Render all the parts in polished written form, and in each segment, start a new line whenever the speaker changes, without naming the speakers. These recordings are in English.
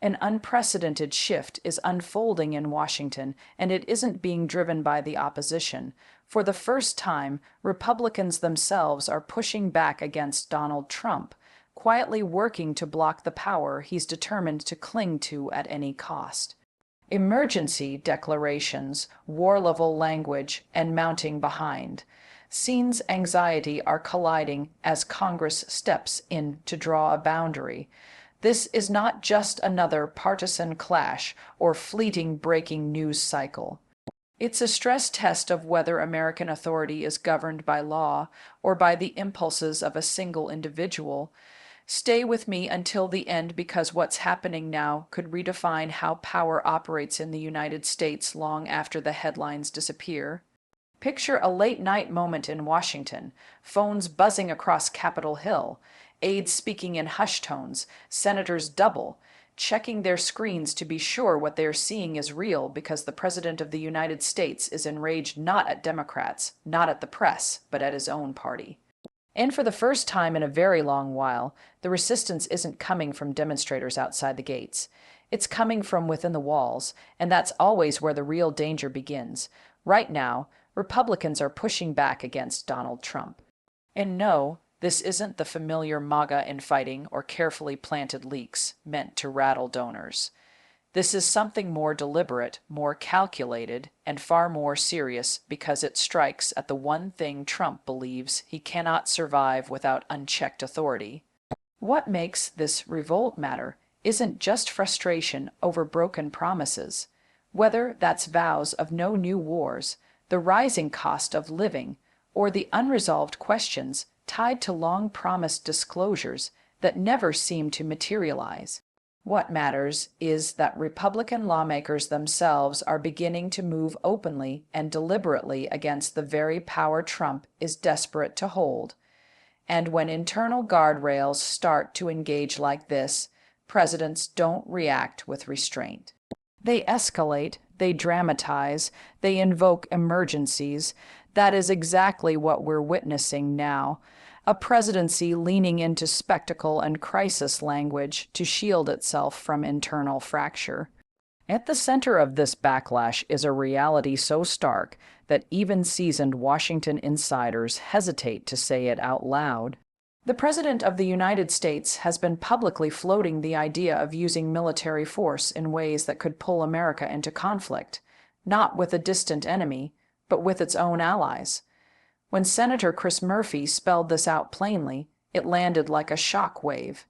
An unprecedented shift is unfolding in Washington, and it isn't being driven by the opposition. For the first time, Republicans themselves are pushing back against Donald Trump, quietly working to block the power he's determined to cling to at any cost. Emergency declarations, war-level language, and mounting behind. Scenes anxiety are colliding as Congress steps in to draw a boundary. This is not just another partisan clash or fleeting breaking news cycle. It's a stress test of whether American authority is governed by law or by the impulses of a single individual. Stay with me until the end because what's happening now could redefine how power operates in the United States long after the headlines disappear. Picture a late-night moment in Washington, phones buzzing across Capitol Hill, aides speaking in hushed tones, senators double, checking their screens to be sure what they're seeing is real because the President of the United States is enraged not at Democrats, not at the press, but at his own party. And for the first time in a very long while, the resistance isn't coming from demonstrators outside the gates. It's coming from within the walls, and that's always where the real danger begins. Right now, Republicans are pushing back against Donald Trump. And no, this isn't the familiar MAGA infighting or carefully planted leaks meant to rattle donors. This is something more deliberate, more calculated, and far more serious because it strikes at the one thing Trump believes he cannot survive without unchecked authority. What makes this revolt matter isn't just frustration over broken promises, whether that's vows of no new wars, the rising cost of living, or the unresolved questions tied to long-promised disclosures that never seem to materialize. What matters is that Republican lawmakers themselves are beginning to move openly and deliberately against the very power Trump is desperate to hold. And when internal guardrails start to engage like this, presidents don't react with restraint. They escalate, they dramatize, they invoke emergencies. That is exactly what we're witnessing now. A presidency leaning into spectacle and crisis language to shield itself from internal fracture. At the center of this backlash is a reality so stark that even seasoned Washington insiders hesitate to say it out loud. The President of the United States has been publicly floating the idea of using military force in ways that could pull America into conflict, not with a distant enemy, but with its own allies. When Senator Chris Murphy spelled this out plainly, it landed like a shock wave.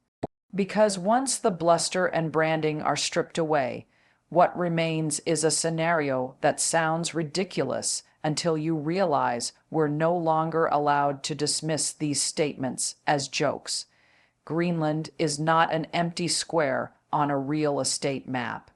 Because once the bluster and branding are stripped away, what remains is a scenario that sounds ridiculous until you realize we're no longer allowed to dismiss these statements as jokes. Greenland is not an empty square on a real estate map.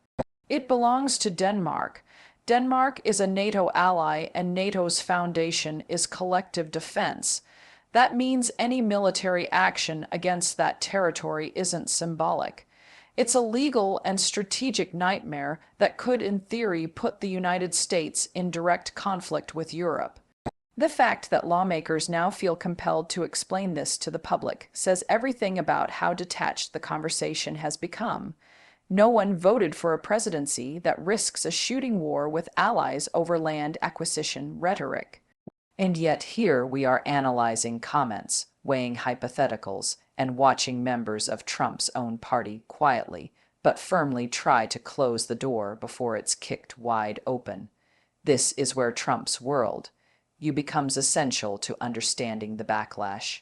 It belongs to Denmark. Denmark is a NATO ally, and NATO's foundation is collective defense. That means any military action against that territory isn't symbolic. It's a legal and strategic nightmare that could, in theory, put the United States in direct conflict with Europe. The fact that lawmakers now feel compelled to explain this to the public says everything about how detached the conversation has become. No one voted for a presidency that risks a shooting war with allies over land acquisition rhetoric. And yet here we are analyzing comments, weighing hypotheticals, and watching members of Trump's own party quietly, but firmly try to close the door before it's kicked wide open. This is where Trump's world becomes essential to understanding the backlash.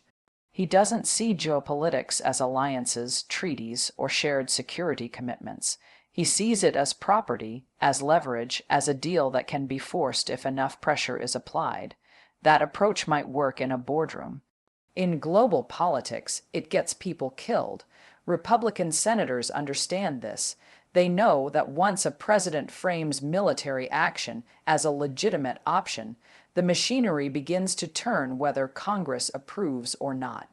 He doesn't see geopolitics as alliances, treaties, or shared security commitments. He sees it as property, as leverage, as a deal that can be forced if enough pressure is applied. That approach might work in a boardroom. In global politics, it gets people killed. Republican senators understand this. They know that once a president frames military action as a legitimate option, the machinery begins to turn whether Congress approves or not.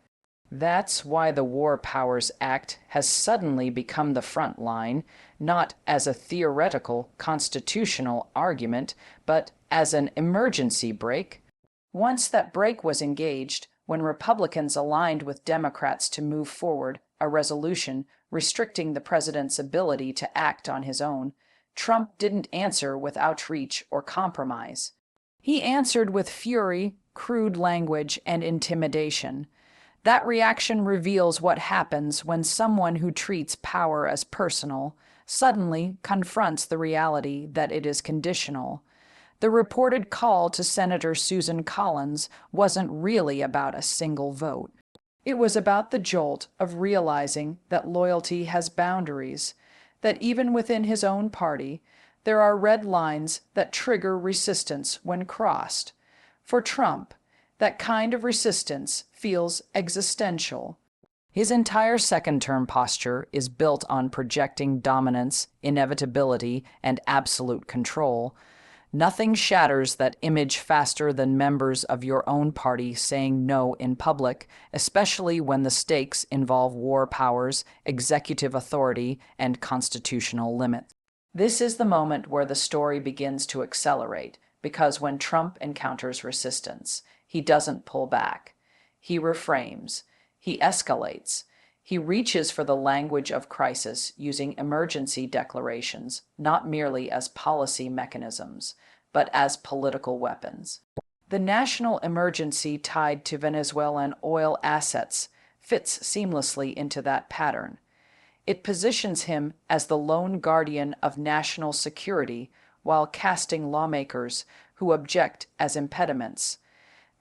That's why the War Powers Act has suddenly become the front line, not as a theoretical constitutional argument, but as an emergency brake. Once that brake was engaged, when Republicans aligned with Democrats to move forward a resolution restricting the president's ability to act on his own, Trump didn't answer with outreach or compromise. He answered with fury, crude language, and intimidation. That reaction reveals what happens when someone who treats power as personal suddenly confronts the reality that it is conditional. The reported call to Senator Susan Collins wasn't really about a single vote. It was about the jolt of realizing that loyalty has boundaries, that even within his own party, there are red lines that trigger resistance when crossed. For Trump, that kind of resistance feels existential. His entire second-term posture is built on projecting dominance, inevitability, and absolute control. Nothing shatters that image faster than members of your own party saying no in public, especially when the stakes involve war powers, executive authority, and constitutional limits. This is the moment where the story begins to accelerate, because when Trump encounters resistance, he doesn't pull back. He reframes. He escalates. He reaches for the language of crisis using emergency declarations, not merely as policy mechanisms, but as political weapons. The national emergency tied to Venezuelan oil assets fits seamlessly into that pattern. It positions him as the lone guardian of national security while casting lawmakers who object as impediments.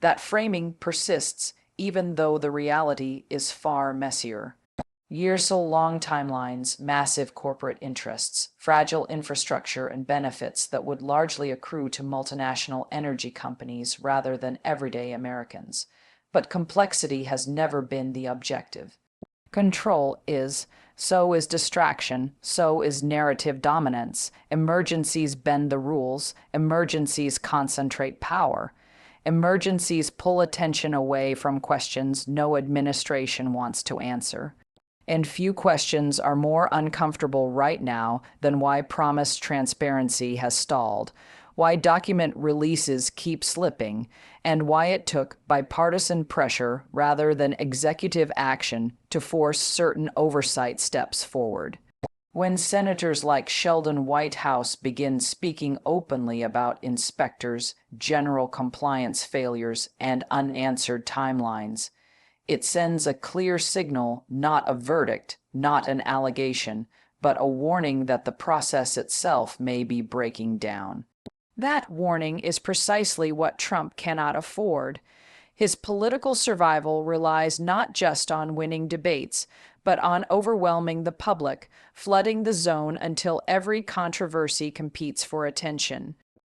That framing persists even though the reality is far messier. Years-long timelines, massive corporate interests, fragile infrastructure, and benefits that would largely accrue to multinational energy companies rather than everyday Americans. But complexity has never been the objective. Control is, so is distraction, so is narrative dominance. Emergencies bend the rules, emergencies concentrate power. Emergencies pull attention away from questions no administration wants to answer. And few questions are more uncomfortable right now than why promised transparency has stalled, why document releases keep slipping, and why it took bipartisan pressure rather than executive action to force certain oversight steps forward. When senators like Sheldon Whitehouse begin speaking openly about inspectors, general compliance failures, and unanswered timelines, it sends a clear signal, not a verdict, not an allegation, but a warning that the process itself may be breaking down. That warning is precisely what Trump cannot afford. His political survival relies not just on winning debates, but on overwhelming the public, flooding the zone until every controversy competes for attention.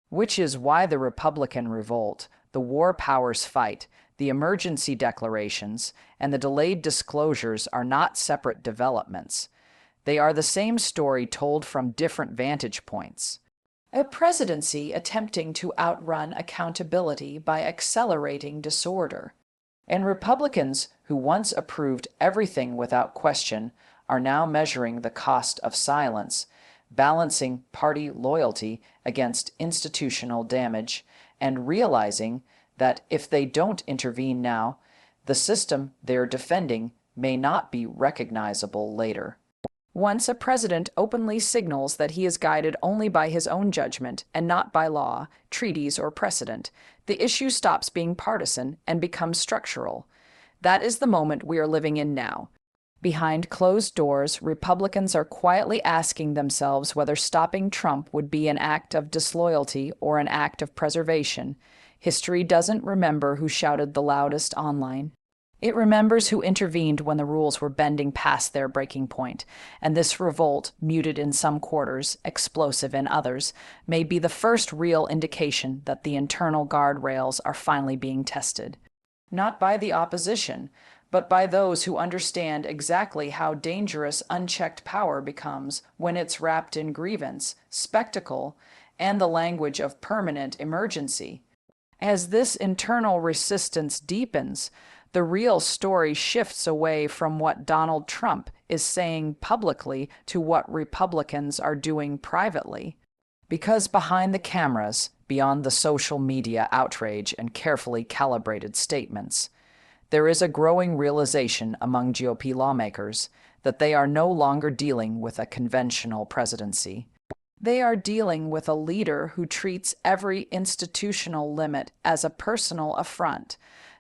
Which is why the Republican revolt, the war powers fight, the emergency declarations, and the delayed disclosures are not separate developments. They are the same story told from different vantage points. A presidency attempting to outrun accountability by accelerating disorder. And Republicans who once approved everything without question are now measuring the cost of silence, balancing party loyalty against institutional damage, and realizing that if they don't intervene now, the system they're defending may not be recognizable later. Once a president openly signals that he is guided only by his own judgment and not by law, treaties, or precedent, the issue stops being partisan and becomes structural. That is the moment we are living in now. Behind closed doors, Republicans are quietly asking themselves whether stopping Trump would be an act of disloyalty or an act of preservation. History doesn't remember who shouted the loudest online. It remembers who intervened when the rules were bending past their breaking point, and this revolt, muted in some quarters, explosive in others, may be the first real indication that the internal guardrails are finally being tested. Not by the opposition, but by those who understand exactly how dangerous unchecked power becomes when it's wrapped in grievance, spectacle, and the language of permanent emergency. As this internal resistance deepens, the real story shifts away from what Donald Trump is saying publicly to what Republicans are doing privately. Because behind the cameras, beyond the social media outrage and carefully calibrated statements, there is a growing realization among GOP lawmakers that they are no longer dealing with a conventional presidency. They are dealing with a leader who treats every institutional limit as a personal affront.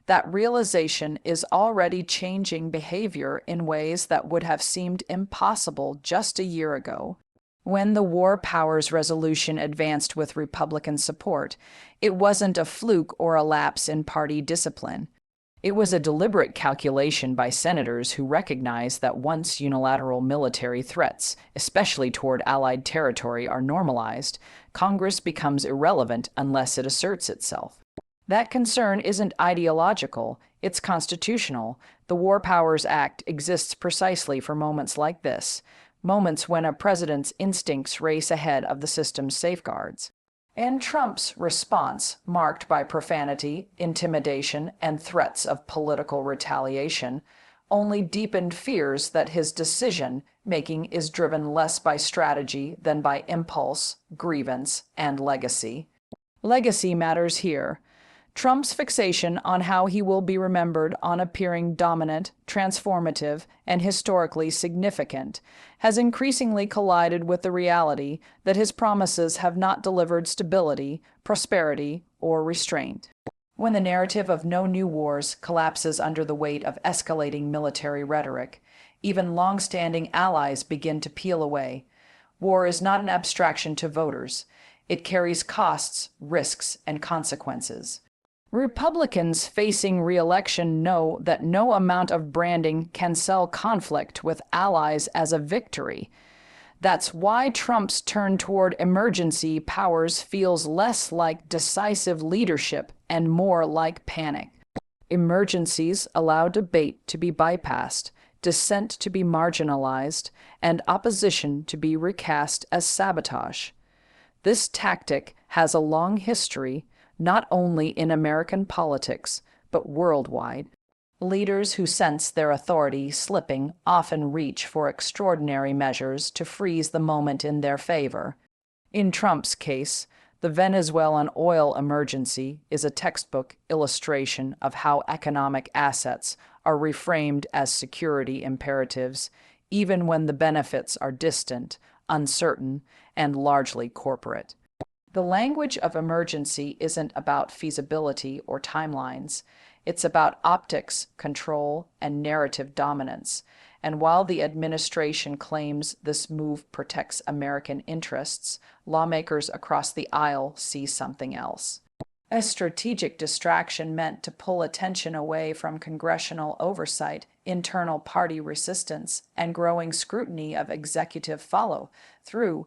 That realization is already changing behavior in ways that would have seemed impossible just a year ago. When the War Powers Resolution advanced with Republican support, it wasn't a fluke or a lapse in party discipline. It was a deliberate calculation by senators who recognized that once unilateral military threats, especially toward Allied territory, are normalized, Congress becomes irrelevant unless it asserts itself. That concern isn't ideological, it's constitutional. The War Powers Act exists precisely for moments like this, moments when a president's instincts race ahead of the system's safeguards. And Trump's response, marked by profanity, intimidation, and threats of political retaliation, only deepened fears that his decision-making is driven less by strategy than by impulse, grievance, and legacy. Legacy matters here. Trump's fixation on how he will be remembered on appearing dominant, transformative, and historically significant has increasingly collided with the reality that his promises have not delivered stability, prosperity, or restraint. When the narrative of no new wars collapses under the weight of escalating military rhetoric, even long-standing allies begin to peel away. War is not an abstraction to voters. It carries costs, risks, and consequences. Republicans facing re-election know that no amount of branding can sell conflict with allies as a victory. That's why Trump's turn toward emergency powers feels less like decisive leadership and more like panic. Emergencies allow debate to be bypassed, dissent to be marginalized, and opposition to be recast as sabotage. This tactic has a long history, not only in American politics, but worldwide. Leaders who sense their authority slipping often reach for extraordinary measures to freeze the moment in their favor. In Trump's case, the Venezuelan oil emergency is a textbook illustration of how economic assets are reframed as security imperatives, even when the benefits are distant, uncertain, and largely corporate. The language of emergency isn't about feasibility or timelines. It's about optics, control, and narrative dominance. And while the administration claims this move protects American interests, lawmakers across the aisle see something else. A strategic distraction meant to pull attention away from congressional oversight, internal party resistance, and growing scrutiny of executive follow-through.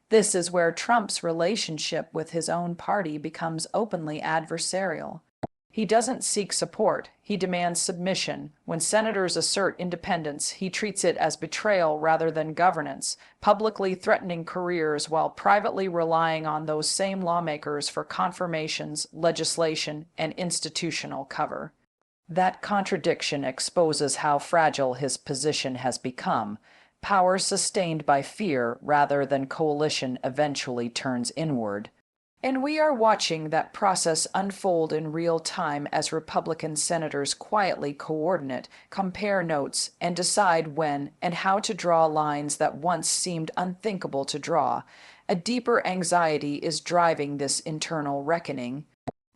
This is where Trump's relationship with his own party becomes openly adversarial. He doesn't seek support, he demands submission. When senators assert independence, he treats it as betrayal rather than governance, publicly threatening careers while privately relying on those same lawmakers for confirmations, legislation, and institutional cover. That contradiction exposes how fragile his position has become. Power sustained by fear rather than coalition eventually turns inward. And we are watching that process unfold in real time as Republican senators quietly coordinate, compare notes, and decide when and how to draw lines that once seemed unthinkable to draw. A deeper anxiety is driving this internal reckoning.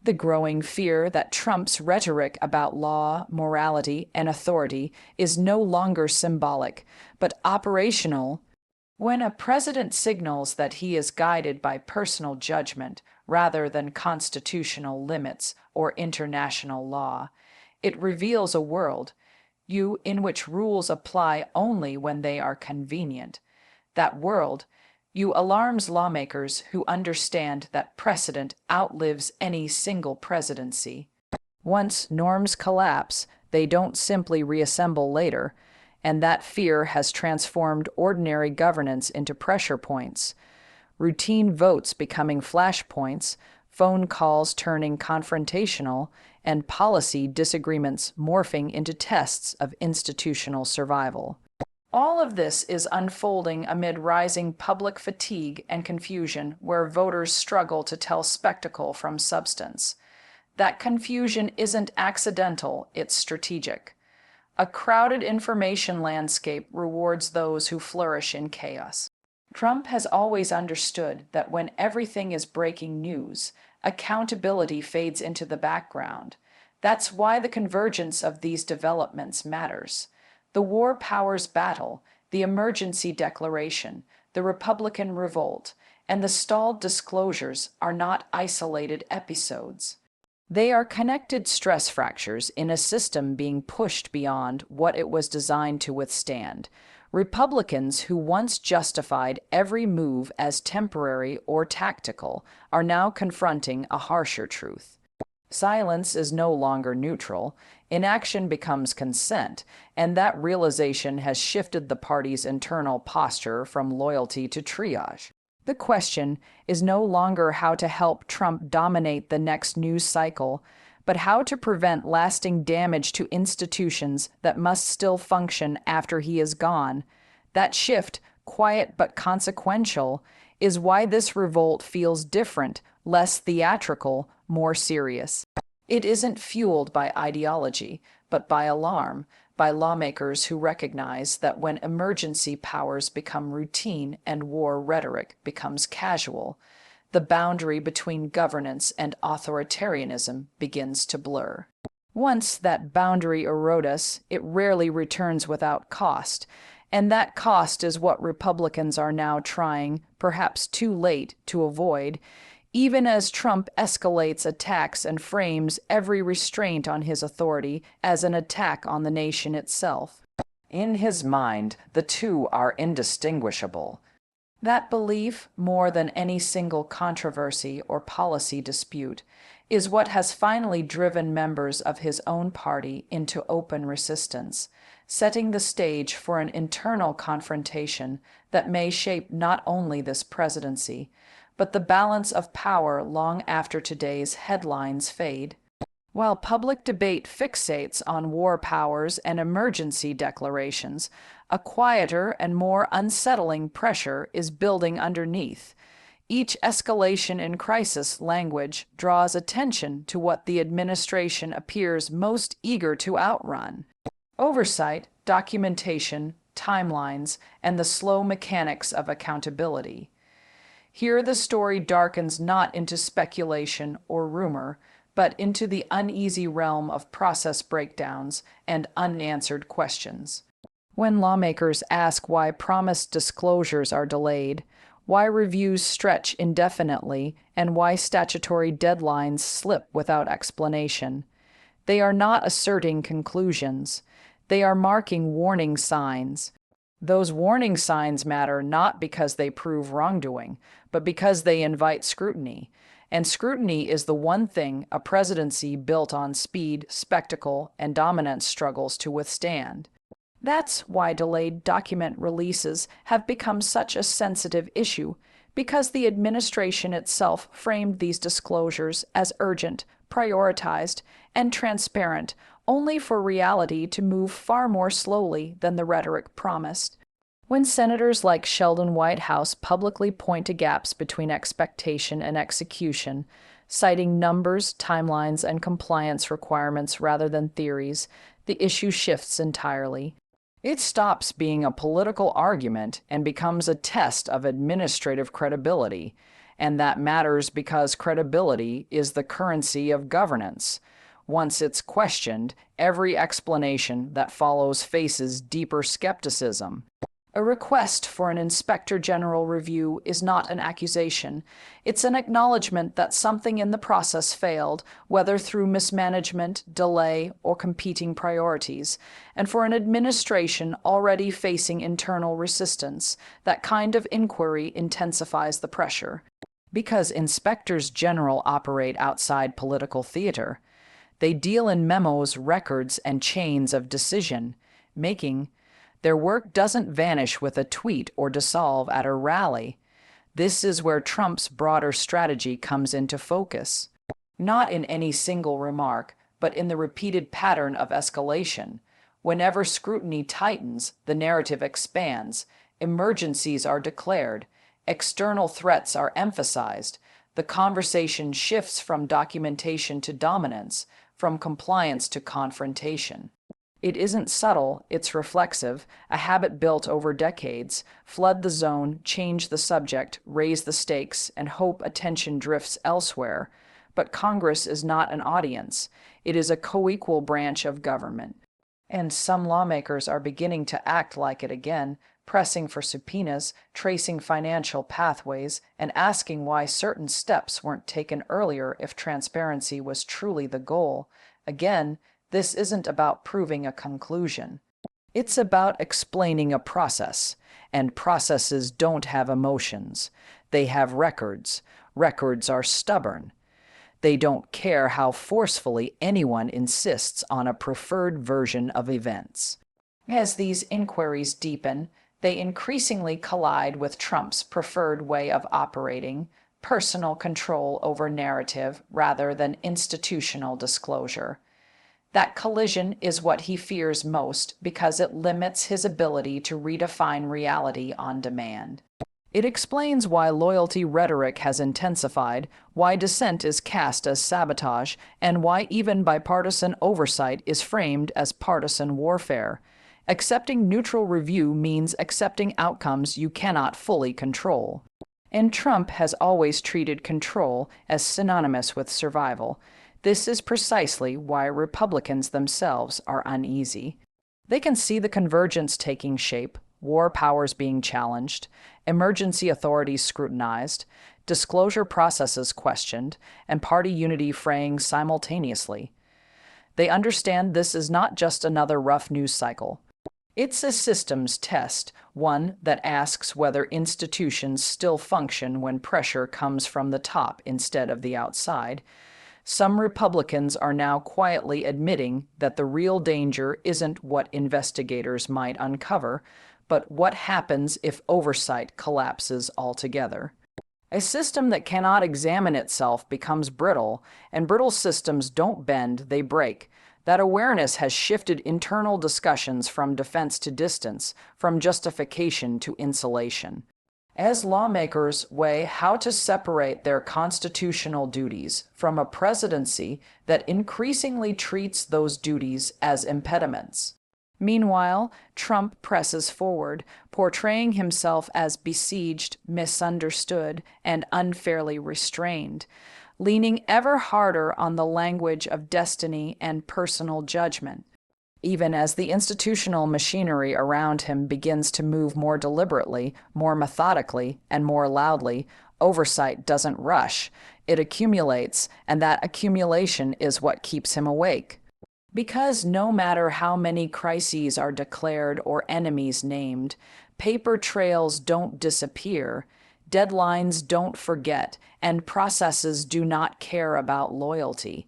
The growing fear that Trump's rhetoric about law, morality, and authority is no longer symbolic, but operational. When a president signals that he is guided by personal judgment rather than constitutional limits or international law, it reveals a world in which rules apply only when they are convenient. That world alarms lawmakers who understand that precedent outlives any single presidency. Once norms collapse, they don't simply reassemble later, and that fear has transformed ordinary governance into pressure points. Routine votes becoming flashpoints, phone calls turning confrontational, and policy disagreements morphing into tests of institutional survival. All of this is unfolding amid rising public fatigue and confusion where voters struggle to tell spectacle from substance. That confusion isn't accidental, it's strategic. A crowded information landscape rewards those who flourish in chaos. Trump has always understood that when everything is breaking news, accountability fades into the background. That's why the convergence of these developments matters. The war powers battle, the emergency declaration, the Republican revolt, and the stalled disclosures are not isolated episodes. They are connected stress fractures in a system being pushed beyond what it was designed to withstand. Republicans who once justified every move as temporary or tactical are now confronting a harsher truth. Silence is no longer neutral, inaction becomes consent, and that realization has shifted the party's internal posture from loyalty to triage. The question is no longer how to help Trump dominate the next news cycle, but how to prevent lasting damage to institutions that must still function after he is gone. That shift, quiet but consequential, is why this revolt feels different, less theatrical, more serious. It isn't fueled by ideology, but by alarm, by lawmakers who recognize that when emergency powers become routine and war rhetoric becomes casual, the boundary between governance and authoritarianism begins to blur. Once that boundary erodes, it rarely returns without cost, and that cost is what Republicans are now trying, perhaps too late, to avoid, even as Trump escalates attacks and frames every restraint on his authority as an attack on the nation itself. In his mind, the two are indistinguishable. That belief, more than any single controversy or policy dispute, is what has finally driven members of his own party into open resistance, setting the stage for an internal confrontation that may shape not only this presidency, but the balance of power long after today's headlines fade. While public debate fixates on war powers and emergency declarations, a quieter and more unsettling pressure is building underneath. Each escalation in crisis language draws attention to what the administration appears most eager to outrun: oversight, documentation, timelines, and the slow mechanics of accountability. Here the story darkens not into speculation or rumor, but into the uneasy realm of process breakdowns and unanswered questions. When lawmakers ask why promised disclosures are delayed, why reviews stretch indefinitely, and why statutory deadlines slip without explanation, they are not asserting conclusions. They are marking warning signs. Those warning signs matter not because they prove wrongdoing, but because they invite scrutiny. And scrutiny is the one thing a presidency built on speed, spectacle, and dominance struggles to withstand. That's why delayed document releases have become such a sensitive issue, because the administration itself framed these disclosures as urgent, prioritized, and transparent, only for reality to move far more slowly than the rhetoric promised. When senators like Sheldon Whitehouse publicly point to gaps between expectation and execution, citing numbers, timelines, and compliance requirements rather than theories, the issue shifts entirely. It stops being a political argument and becomes a test of administrative credibility, and that matters because credibility is the currency of governance. Once it's questioned, every explanation that follows faces deeper skepticism. A request for an inspector general review is not an accusation. It's an acknowledgement that something in the process failed, whether through mismanagement, delay, or competing priorities. And for an administration already facing internal resistance, that kind of inquiry intensifies the pressure. Because inspectors general operate outside political theater. They deal in memos, records, and chains of decision making. Their work doesn't vanish with a tweet or dissolve at a rally. This is where Trump's broader strategy comes into focus. Not in any single remark, but in the repeated pattern of escalation. Whenever scrutiny tightens, the narrative expands, emergencies are declared, external threats are emphasized, the conversation shifts from documentation to dominance, from compliance to confrontation. It isn't subtle, it's reflexive, a habit built over decades. Flood the zone, change the subject, raise the stakes, and hope attention drifts elsewhere. But Congress is not an audience. It is a co-equal branch of government. And some lawmakers are beginning to act like it again, pressing for subpoenas, tracing financial pathways, and asking why certain steps weren't taken earlier if transparency was truly the goal. Again, this isn't about proving a conclusion. It's about explaining a process, and processes don't have emotions. They have records. Records are stubborn. They don't care how forcefully anyone insists on a preferred version of events. As these inquiries deepen, they increasingly collide with Trump's preferred way of operating, personal control over narrative rather than institutional disclosure. That collision is what he fears most because it limits his ability to redefine reality on demand. It explains why loyalty rhetoric has intensified, why dissent is cast as sabotage, and why even bipartisan oversight is framed as partisan warfare. Accepting neutral review means accepting outcomes you cannot fully control. And Trump has always treated control as synonymous with survival. This is precisely why Republicans themselves are uneasy. They can see the convergence taking shape, war powers being challenged, emergency authorities scrutinized, disclosure processes questioned, and party unity fraying simultaneously. They understand this is not just another rough news cycle. It's a systems test, one that asks whether institutions still function when pressure comes from the top instead of the outside. Some Republicans are now quietly admitting that the real danger isn't what investigators might uncover, but what happens if oversight collapses altogether. A system that cannot examine itself becomes brittle, and brittle systems don't bend, they break. That awareness has shifted internal discussions from defense to distance, from justification to insulation. As lawmakers weigh how to separate their constitutional duties from a presidency that increasingly treats those duties as impediments. Meanwhile, Trump presses forward, portraying himself as besieged, misunderstood, and unfairly restrained, leaning ever harder on the language of destiny and personal judgment. Even as the institutional machinery around him begins to move more deliberately, more methodically, and more loudly, oversight doesn't rush. It accumulates, and that accumulation is what keeps him awake. Because no matter how many crises are declared or enemies named, paper trails don't disappear, deadlines don't forget, and processes do not care about loyalty.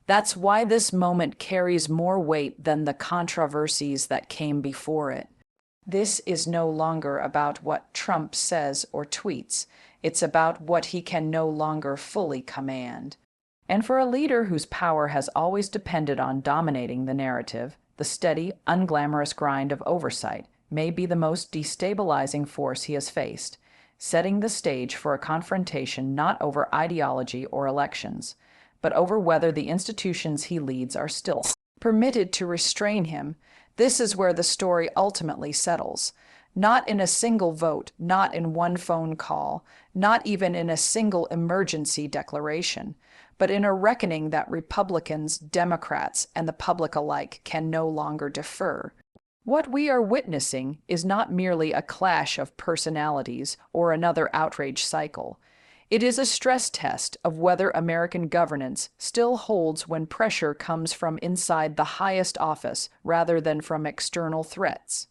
That's why this moment carries more weight than the controversies that came before it. This is no longer about what Trump says or tweets. It's about what he can no longer fully command. And for a leader whose power has always depended on dominating the narrative, the steady, unglamorous grind of oversight may be the most destabilizing force he has faced, setting the stage for a confrontation not over ideology or elections, but over whether the institutions he leads are still permitted to restrain him. This is where the story ultimately settles. Not in a single vote, not in one phone call, not even in a single emergency declaration, but in a reckoning that Republicans, Democrats, and the public alike can no longer defer. What we are witnessing is not merely a clash of personalities or another outrage cycle. It is a stress test of whether American governance still holds when pressure comes from inside the highest office rather than from external threats.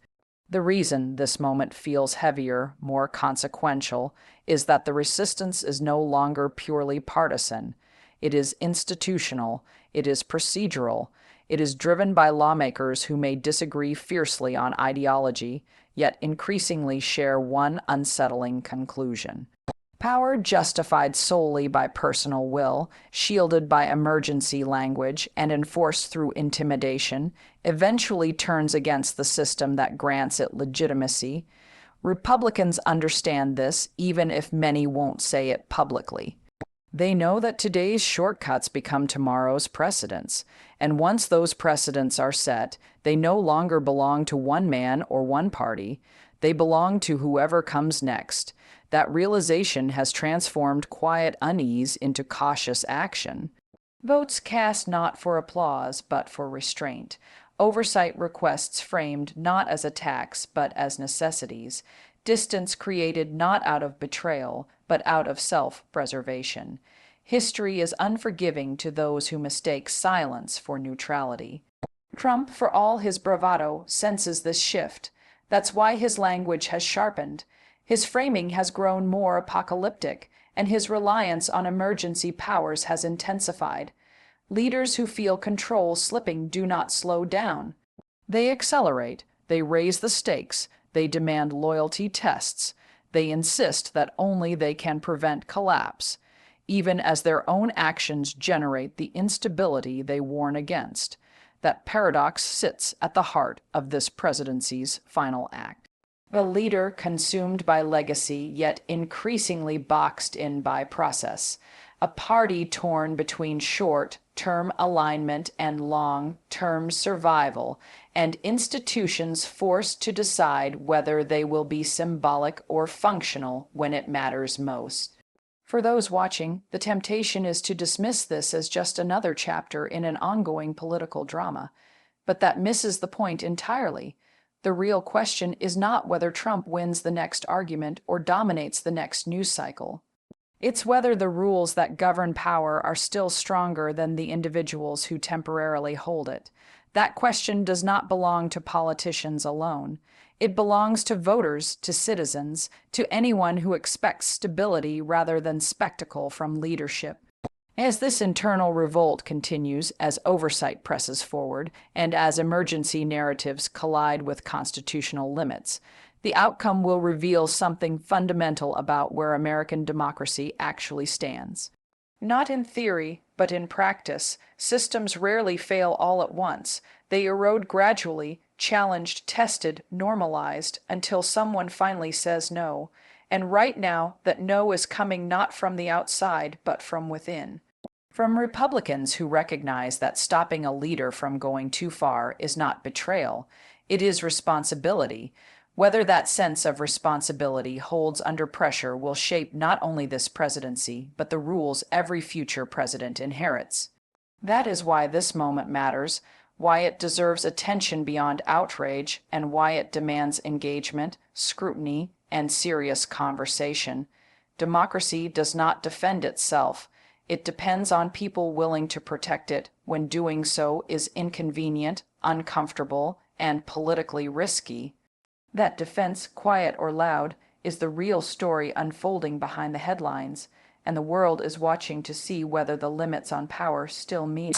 The reason this moment feels heavier, more consequential, is that the resistance is no longer purely partisan. It is institutional, it is procedural, it is driven by lawmakers who may disagree fiercely on ideology, yet increasingly share one unsettling conclusion. Power justified solely by personal will, shielded by emergency language, and enforced through intimidation, eventually turns against the system that grants it legitimacy. Republicans understand this, even if many won't say it publicly. They know that today's shortcuts become tomorrow's precedents, and once those precedents are set, they no longer belong to one man or one party. They belong to whoever comes next. That realization has transformed quiet unease into cautious action. Votes cast not for applause, but for restraint. Oversight requests framed not as attacks, but as necessities. Distance created not out of betrayal, but out of self-preservation. History is unforgiving to those who mistake silence for neutrality. Trump, for all his bravado, senses this shift. That's why his language has sharpened. His framing has grown more apocalyptic, and his reliance on emergency powers has intensified. Leaders who feel control slipping do not slow down. They accelerate, they raise the stakes, they demand loyalty tests, they insist that only they can prevent collapse, even as their own actions generate the instability they warn against. That paradox sits at the heart of this presidency's final act. A leader consumed by legacy, yet increasingly boxed in by process. A party torn between short-term alignment and long-term survival, and institutions forced to decide whether they will be symbolic or functional when it matters most. For those watching, the temptation is to dismiss this as just another chapter in an ongoing political drama. But that misses the point entirely. The real question is not whether Trump wins the next argument or dominates the next news cycle. It's whether the rules that govern power are still stronger than the individuals who temporarily hold it. That question does not belong to politicians alone. It belongs to voters, to citizens, to anyone who expects stability rather than spectacle from leadership. As this internal revolt continues, as oversight presses forward, and as emergency narratives collide with constitutional limits, the outcome will reveal something fundamental about where American democracy actually stands. Not in theory, but in practice, systems rarely fail all at once. They erode gradually, challenged, tested, normalized, until someone finally says no. And right now, that no is coming not from the outside, but from within. From Republicans who recognize that stopping a leader from going too far is not betrayal, it is responsibility. Whether that sense of responsibility holds under pressure will shape not only this presidency, but the rules every future president inherits. That is why this moment matters, why it deserves attention beyond outrage, and why it demands engagement, scrutiny, and serious conversation. Democracy does not defend itself. It depends on people willing to protect it when doing so is inconvenient, uncomfortable, and politically risky. That defense, quiet or loud, is the real story unfolding behind the headlines, and the world is watching to see whether the limits on power still mean